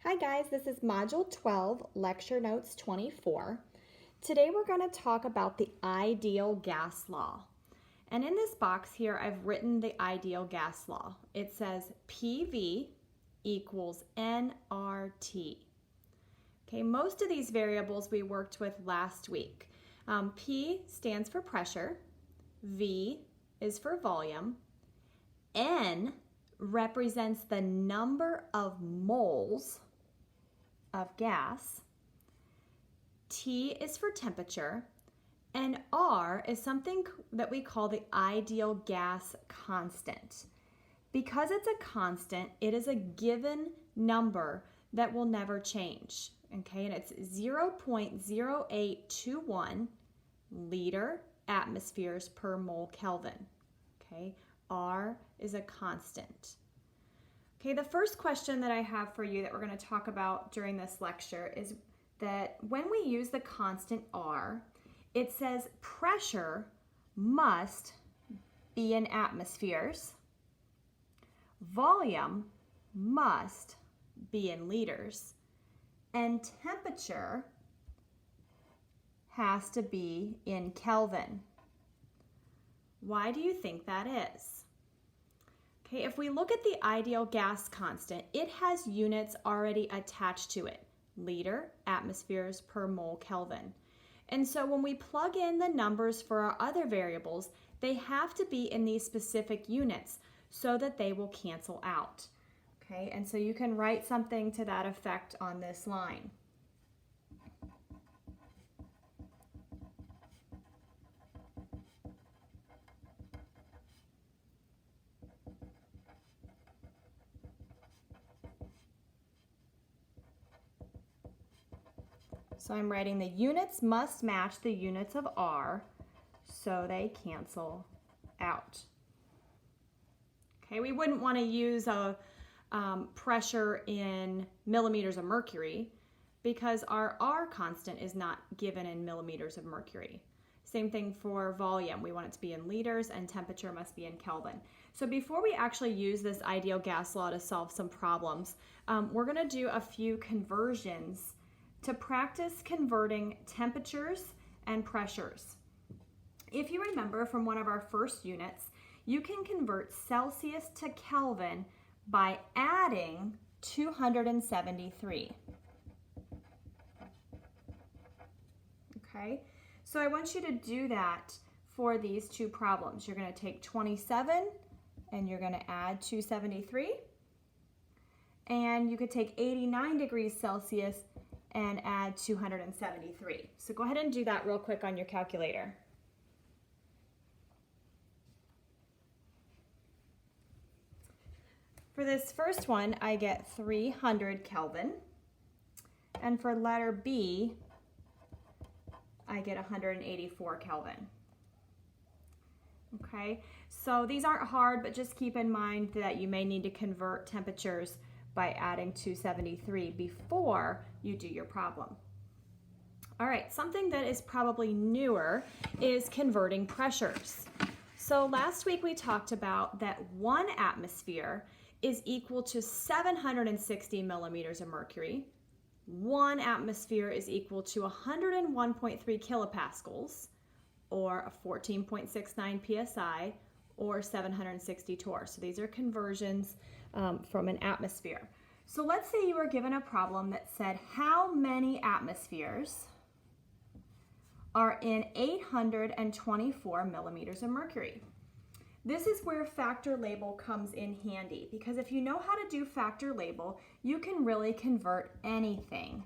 Hi guys, this is Module 12, Lecture Notes 24. Today we're going to talk about the ideal gas law. And in this box here, I've written the ideal gas law. It says PV equals nRT. Okay, most of these variables we worked with last week. P stands for pressure, V is for volume, N represents the number of moles of gas, T is for temperature, and R is something that we call the ideal gas constant. Because it's a constant, it is a given number that will never change. Okay, and it's 0.0821 liter atmospheres per mole Kelvin. Okay, R is a constant. Okay, the first question that I have for you that we're going to talk about during this lecture is that when we use the constant R, it says pressure must be in atmospheres, volume must be in liters, and temperature has to be in Kelvin. Why do you think that is? Okay, if we look at the ideal gas constant, it has units already attached to it. Liter, atmospheres per mole Kelvin. And so when we plug in the numbers for our other variables, they have to be in these specific units so that they will cancel out. Okay, and so you can write something to that effect on this line. So I'm writing the units must match the units of R so they cancel out. Okay, we wouldn't want to use a pressure in millimeters of mercury because our R constant is not given in millimeters of mercury. Same thing for volume. We want it to be in liters and temperature must be in Kelvin. So before we actually use this ideal gas law to solve some problems, we're going to do a few conversions to practice converting temperatures and pressures. If you remember from one of our first units, you can convert Celsius to Kelvin by adding 273. Okay, so I want you to do that for these two problems. You're going to take 27 and you're going to add 273. And you could take 89 degrees Celsius and add 273. So go ahead and do that real quick on your calculator. For this first one, I get 300 Kelvin. And for letter B, I get 184 Kelvin. Okay, so these aren't hard, but just keep in mind that you may need to convert temperatures by adding 273 before you do your problem. All right, something that is probably newer is converting pressures. So last week we talked about that 1 atmosphere is equal to 760 millimeters of mercury. 1 atmosphere is equal to 101.3 kilopascals, or 14.69 psi, or 760 torr. So these are conversions from an atmosphere. So let's say you were given a problem that said how many atmospheres are in 824 millimeters of mercury. This is where factor label comes in handy, because if you know how to do factor label, you can really convert anything.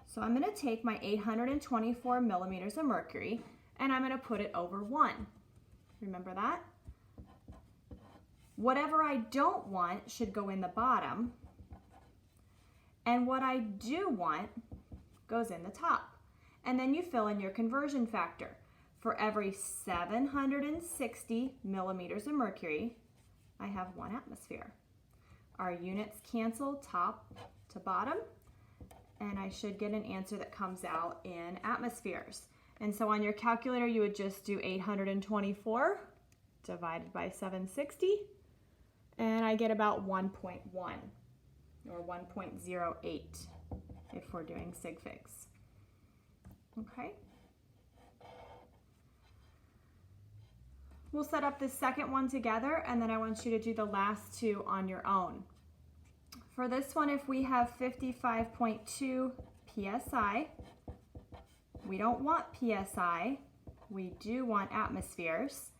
So I'm going to take my 824 millimeters of mercury and I'm going to put it over 1. Remember that? Whatever I don't want should go in the bottom, and what I do want goes in the top. And then you fill in your conversion factor. For every 760 millimeters of mercury, I have 1 atmosphere. Our units cancel top to bottom, and I should get an answer that comes out in atmospheres. And so on your calculator, you would just do 824 divided by 760, and I get about 1.1 or 1.08 if we're doing sig figs. Okay. We'll set up the second one together, and then I want you to do the last two on your own. For this one, if we have 55.2 psi, we don't want psi, we do want atmospheres.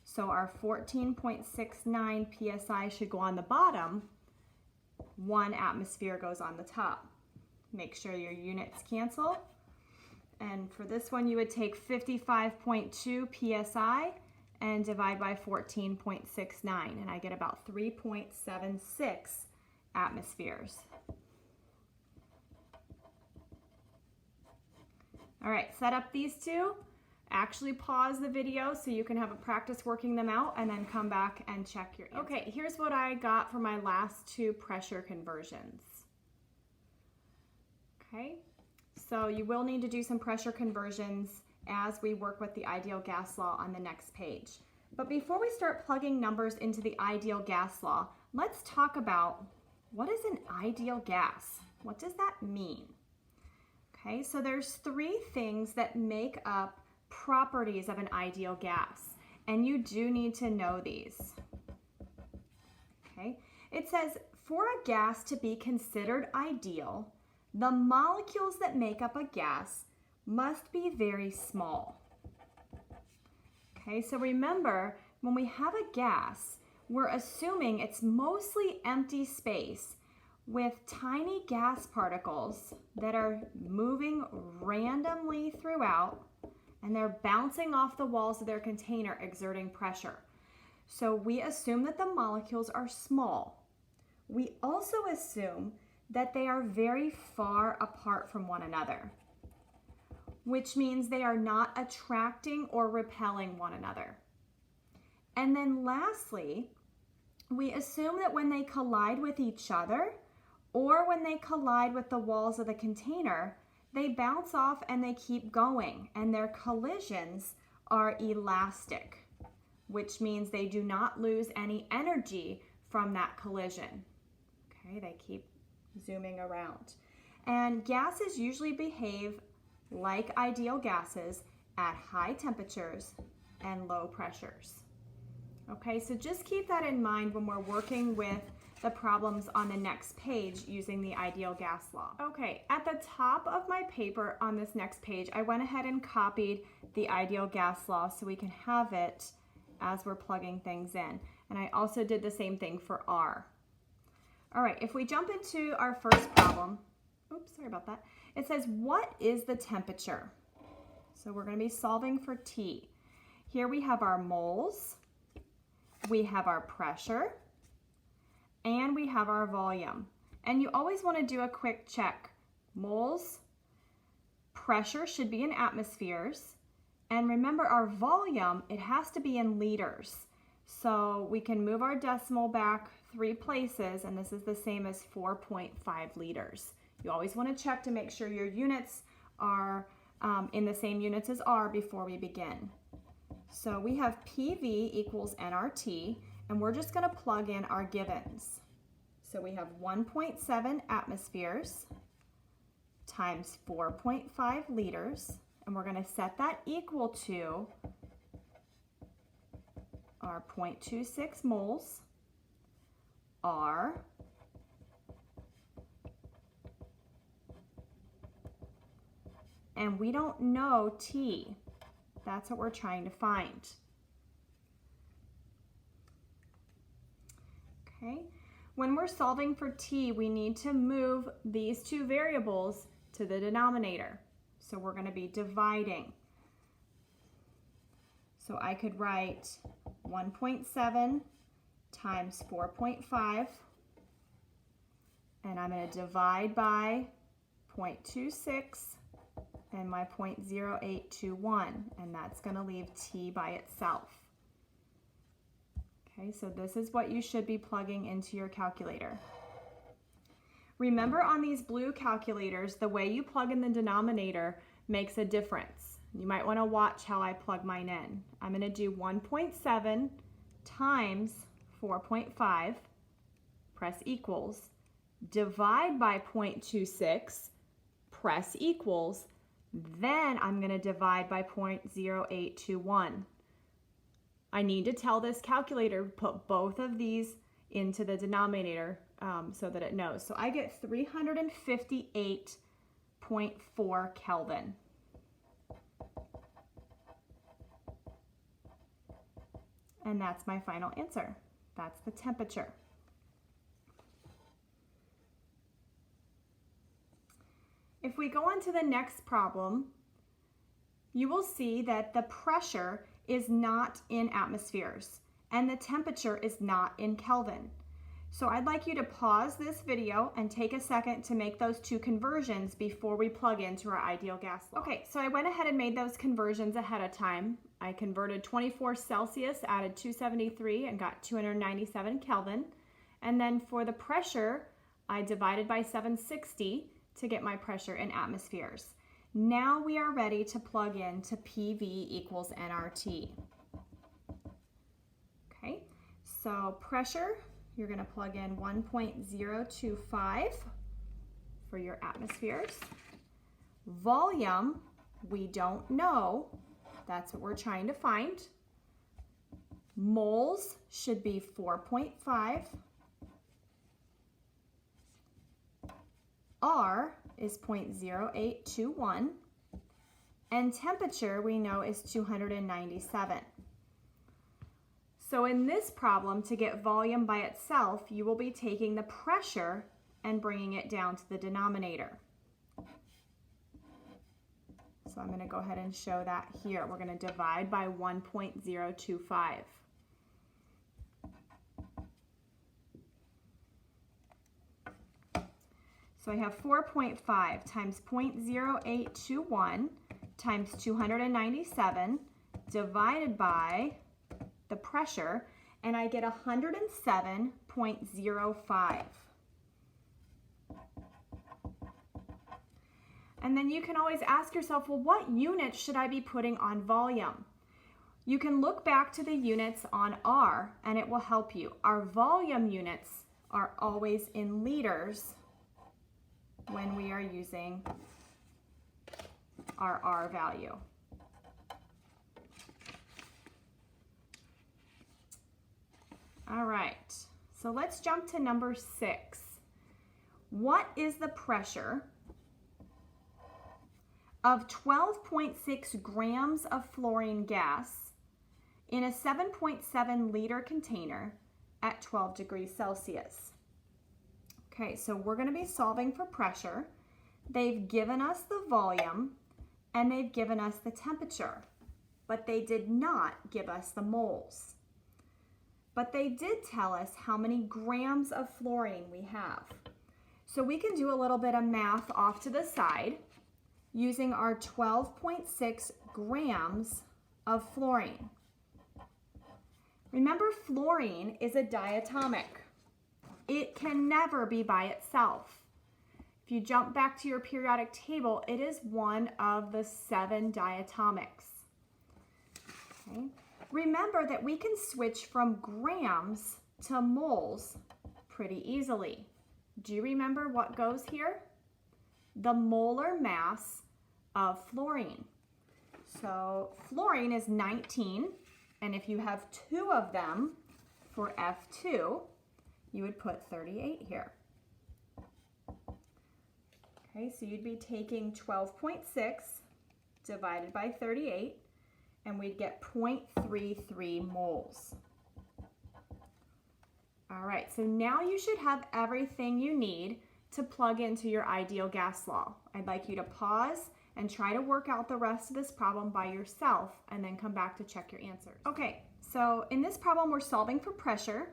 So our 14.69 psi should go on the bottom, 1 atmosphere goes on the top. Make sure your units cancel. And for this one, you would take 55.2 psi and divide by 14.69, and I get about 3.76 atmospheres. All right, set up these two. Actually pause the video so you can have a practice working them out, and then come back and check your answer. Okay, here's what I got for my last two pressure conversions. Okay, so you will need to do some pressure conversions as we work with the ideal gas law on the next page. But before we start plugging numbers into the ideal gas law, let's talk about what is an ideal gas? What does that mean? Okay, so there's 3 things that make up properties of an ideal gas, and you do need to know these. Okay, it says for a gas to be considered ideal, the molecules that make up a gas must be very small. Okay, so remember, when we have a gas, we're assuming it's mostly empty space with tiny gas particles that are moving randomly throughout, and they're bouncing off the walls of their container, exerting pressure. So we assume that the molecules are small. We also assume that they are very far apart from one another, which means they are not attracting or repelling one another. And then lastly, we assume that when they collide with each other, or when they collide with the walls of the container, they bounce off and they keep going, and their collisions are elastic, which means they do not lose any energy from that collision. Okay, they keep zooming around. And gases usually behave like ideal gases at high temperatures and low pressures. Okay, so just keep that in mind when we're working with the problems on the next page using the ideal gas law. Okay, at the top of my paper on this next page, I went ahead and copied the ideal gas law so we can have it as we're plugging things in. And I also did the same thing for R. All right, if we jump into our first problem, oops, sorry about that. It says, what is the temperature? So we're going to be solving for T. Here we have our moles, we have our pressure, and we have our volume. And you always want to do a quick check. Moles, pressure should be in atmospheres. And remember, our volume, it has to be in liters. So we can move our decimal back 3 places, and this is the same as 4.5 liters. You always want to check to make sure your units are in the same units as R before we begin. So we have PV equals nRT, and we're just going to plug in our givens. So we have 1.7 atmospheres times 4.5 liters, and we're going to set that equal to our 0.26 moles, R, and we don't know T. That's what we're trying to find. Okay, when we're solving for T, we need to move these 2 variables to the denominator. So we're going to be dividing. So I could write 1.7 times 4.5, and I'm going to divide by 0.26 and my 0.0821, and that's going to leave T by itself. Okay, so this is what you should be plugging into your calculator. Remember, on these blue calculators, the way you plug in the denominator makes a difference. You might want to watch how I plug mine in. I'm going to do 1.7 times 4.5, press equals. Divide by 0.26, press equals. Then I'm going to divide by 0.0821. I need to tell this calculator to put both of these into the denominator so that it knows. So I get 358.4 Kelvin. And that's my final answer. That's the temperature. If we go on to the next problem, you will see that the pressure is not in atmospheres and the temperature is not in Kelvin. So I'd like you to pause this video and take a second to make those two conversions before we plug into our ideal gas law. Okay, so I went ahead and made those conversions ahead of time. I converted 24 Celsius, added 273 and got 297 Kelvin. And then for the pressure, I divided by 760 to get my pressure in atmospheres. Now we are ready to plug in to PV equals nRT. Okay, so pressure, you're going to plug in 1.025 for your atmospheres. Volume, we don't know. That's what we're trying to find. Moles should be 4.5. R is 0.0821. And temperature we know is 297. So in this problem, to get volume by itself, you will be taking the pressure and bringing it down to the denominator. So I'm going to go ahead and show that here. We're going to divide by 1.025. So I have 4.5 times 0.0821 times 297 divided by the pressure, and I get 107.05. And then you can always ask yourself, well, what units should I be putting on volume? You can look back to the units on R and it will help you. Our volume units are always in liters when we are using our R value. All right, so let's jump to number 6. What is the pressure of 12.6 grams of fluorine gas in a 7.7 liter container at 12 degrees Celsius? Okay, so we're going to be solving for pressure. They've given us the volume and they've given us the temperature, but they did not give us the moles. But they did tell us how many grams of fluorine we have. So we can do a little bit of math off to the side using our 12.6 grams of fluorine. Remember, fluorine is a diatomic. It can never be by itself. If you jump back to your periodic table, it is one of the 7 diatomics. Okay. Remember that we can switch from grams to moles pretty easily. Do you remember what goes here? The molar mass of fluorine. So fluorine is 19, and if you have 2 of them for F2, you would put 38 here. Okay, so you'd be taking 12.6 divided by 38, and we'd get 0.33 moles. All right, so now you should have everything you need to plug into your ideal gas law. I'd like you to pause and try to work out the rest of this problem by yourself and then come back to check your answers. Okay, so in this problem, we're solving for pressure.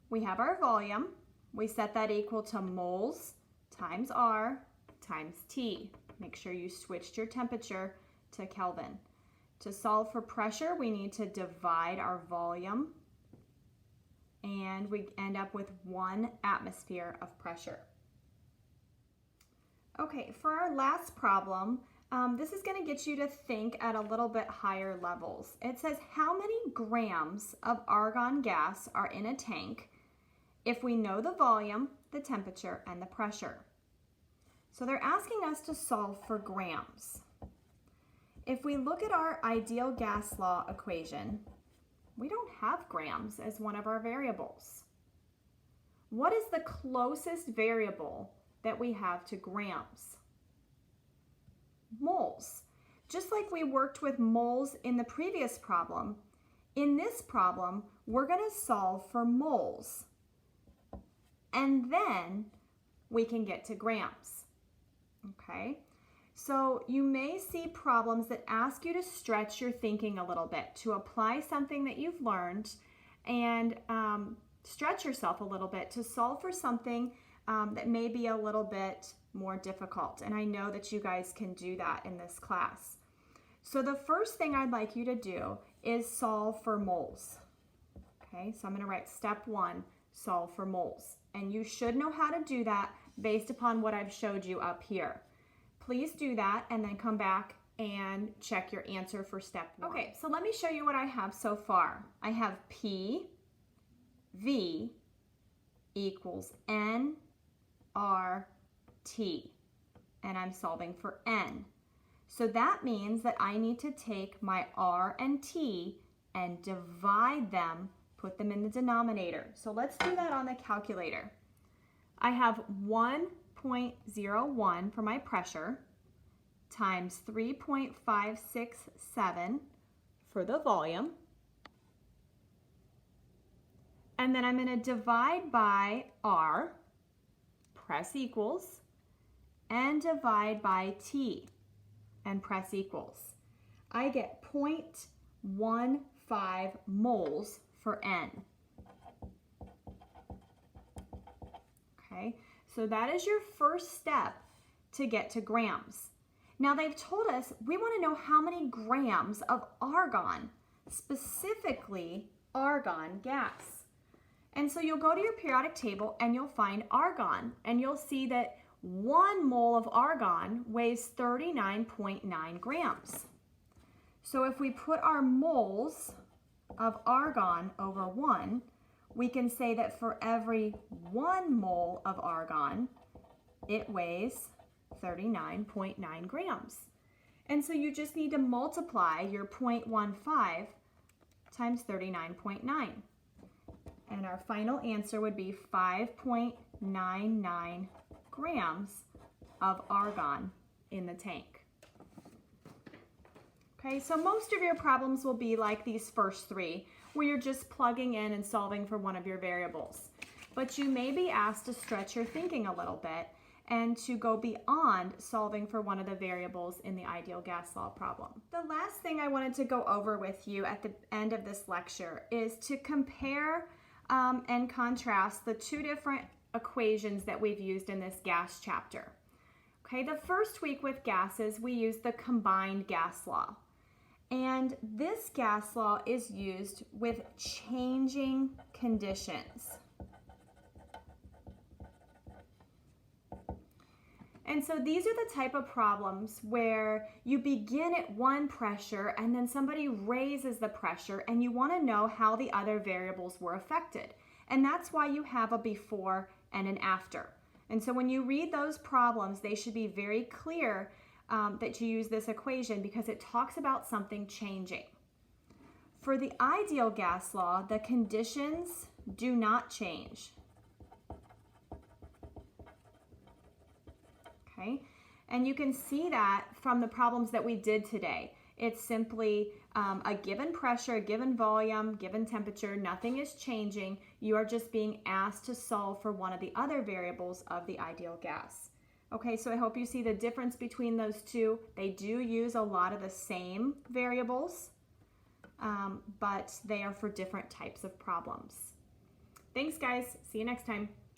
We have our volume. We set that equal to moles times R times T. Make sure you switched your temperature to Kelvin. To solve for pressure, we need to divide our volume, and we end up with 1 atmosphere of pressure. Okay, for our last problem, this is going to get you to think at a little bit higher levels. It says, how many grams of argon gas are in a tank if we know the volume, the temperature, and the pressure. So they're asking us to solve for grams. If we look at our ideal gas law equation, we don't have grams as one of our variables. What is the closest variable that we have to grams? Moles. Just like we worked with moles in the previous problem, in this problem, we're going to solve for moles. And then we can get to grams. Okay? So you may see problems that ask you to stretch your thinking a little bit, to apply something that you've learned and stretch yourself a little bit to solve for something that may be a little bit more difficult. And I know that you guys can do that in this class. So the first thing I'd like you to do is solve for moles. Okay, so I'm going to write step 1, solve for moles. And you should know how to do that based upon what I've showed you up here. Please do that and then come back and check your answer for step 1. Okay, so let me show you what I have so far. I have P, V equals N, R, T, and I'm solving for N. So that means that I need to take my R and T and divide them, put them in the denominator. So let's do that on the calculator. I have 1.01 for my pressure times 3.567 for the volume. And then I'm going to divide by R, press equals, and divide by T, and press equals. I get 0.15 moles for N. Okay, so that is your first step to get to grams. Now they've told us we want to know how many grams of argon, specifically argon gas. And so you'll go to your periodic table and you'll find argon, and you'll see that 1 mole of argon weighs 39.9 grams. So if we put our moles of argon over 1, we can say that for every 1 mole of argon, it weighs 39.9 grams. And so you just need to multiply your 0.15 times 39.9. And our final answer would be 5.99 grams of argon in the tank. Okay, so most of your problems will be like these first 3, where you're just plugging in and solving for one of your variables. But you may be asked to stretch your thinking a little bit and to go beyond solving for one of the variables in the ideal gas law problem. The last thing I wanted to go over with you at the end of this lecture is to compare and contrast the 2 different equations that we've used in this gas chapter. Okay, the first week with gases, we used the combined gas law. And this gas law is used with changing conditions. And so these are the type of problems where you begin at one pressure and then somebody raises the pressure and you want to know how the other variables were affected. And that's why you have a before and an after. And so when you read those problems, they should be very clear that you use this equation because it talks about something changing. For the ideal gas law, the conditions do not change. Okay? And you can see that from the problems that we did today. It's simply a given pressure, a given volume, given temperature, nothing is changing. You are just being asked to solve for one of the other variables of the ideal gas. Okay, so I hope you see the difference between those two. They do use a lot of the same variables, but they are for different types of problems. Thanks, guys. See you next time.